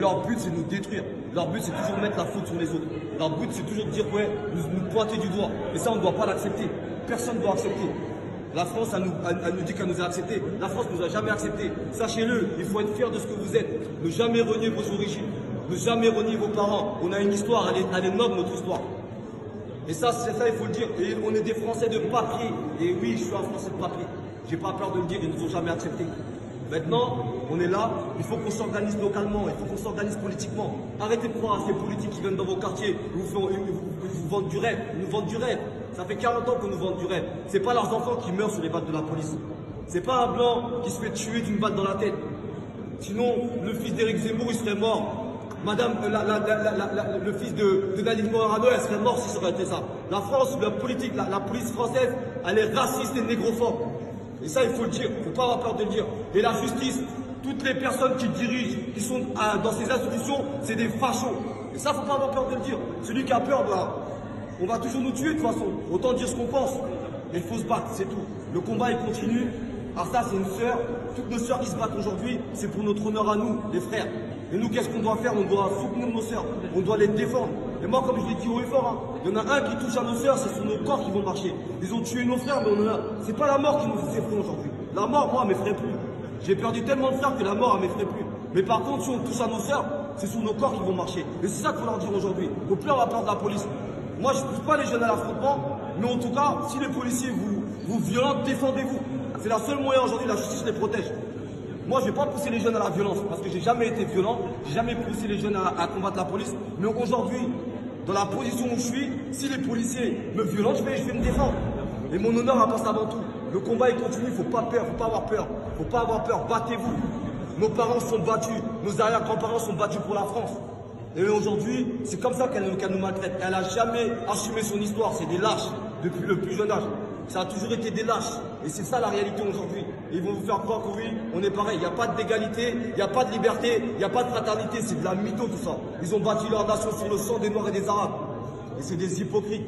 Leur but, c'est de nous détruire. Leur but, c'est toujours mettre la faute sur les autres. Leur but, c'est toujours de dire, ouais, nous pointer du doigt. Et ça, on ne doit pas l'accepter. Personne ne doit accepter. La France, elle nous dit qu'elle nous a acceptés. La France ne nous a jamais acceptés. Sachez-le, il faut être fier de ce que vous êtes. Ne jamais renier vos origines. Ne jamais renier vos parents. On a une histoire, elle est noble, notre histoire. Et ça, c'est ça, il faut le dire. Et on est des Français de papier. Et oui, je suis un Français de papier. J'ai pas peur de le dire, ils ne nous ont jamais acceptés. Maintenant, on est là, il faut qu'on s'organise localement, il faut qu'on s'organise politiquement. Arrêtez de croire à ces politiques qui viennent dans vos quartiers, ils vous vendent du rêve, ils nous vendent du rêve. Ça fait 40 ans qu'on nous vend du rêve. C'est pas leurs enfants qui meurent sur les balles de la police. C'est pas un blanc qui se fait tuer d'une balle dans la tête. Sinon, le fils d'Éric Zemmour, il serait mort. Madame, le fils de Nadine Morano, elle serait morte si ça aurait été ça. La France, la police française, elle est raciste et négrophobe. Et ça, il faut le dire, il ne faut pas avoir peur de le dire. Et la justice, toutes les personnes qui dirigent, qui sont dans ces institutions, c'est des fachos. Et ça, il ne faut pas avoir peur de le dire. Celui qui a peur, on va toujours nous tuer de toute façon. Autant dire ce qu'on pense. Mais il faut se battre, c'est tout. Le combat, il continue. Alors ça, c'est une sœur. Toutes nos sœurs qui se battent aujourd'hui, c'est pour notre honneur à nous, les frères. Et nous, qu'est-ce qu'on doit faire? On doit soutenir nos sœurs. On doit les défendre. Et moi, comme je l'ai dit haut et fort, il y en a un qui touche à nos sœurs, c'est sur nos corps qui vont marcher. Ils ont tué nos frères, mais c'est pas la mort qui nous effraie aujourd'hui. La mort, moi, elle m'effraie plus. J'ai perdu tellement de frères que la mort, elle m'effraie plus. Mais par contre, si on touche à nos sœurs, c'est sur nos corps qu'ils vont marcher. Et c'est ça qu'il faut leur dire aujourd'hui. Il ne faut plus avoir peur de la police. Moi, je ne pousse pas les jeunes à l'affrontement, mais en tout cas, si les policiers vous violentent, défendez-vous. C'est la seule moyen aujourd'hui, la justice les protège. Moi, je ne vais pas pousser les jeunes à la violence, parce que j'ai jamais été violent, j'ai jamais poussé les jeunes à combattre la police. Mais aujourd'hui, dans la position où je suis, si les policiers me violentent, je vais me défendre. Et mon honneur passe avant tout. Le combat, il continue, il ne faut pas peur, il ne faut pas avoir peur. Il ne faut pas avoir peur, battez-vous. Nos parents sont battus, nos arrière-grands-parents sont battus pour la France. Et aujourd'hui, c'est comme ça qu'elle nous maltraite. Elle n'a jamais assumé son histoire, c'est des lâches, depuis le plus jeune âge. Ça a toujours été des lâches. Et c'est ça la réalité aujourd'hui. Ils vont vous faire croire que oui, on est pareil. Il n'y a pas d'égalité, il n'y a pas de liberté, il n'y a pas de fraternité. C'est de la mytho tout ça. Ils ont bâti leur nation sur le sang des Noirs et des Arabes. Et c'est des hypocrites.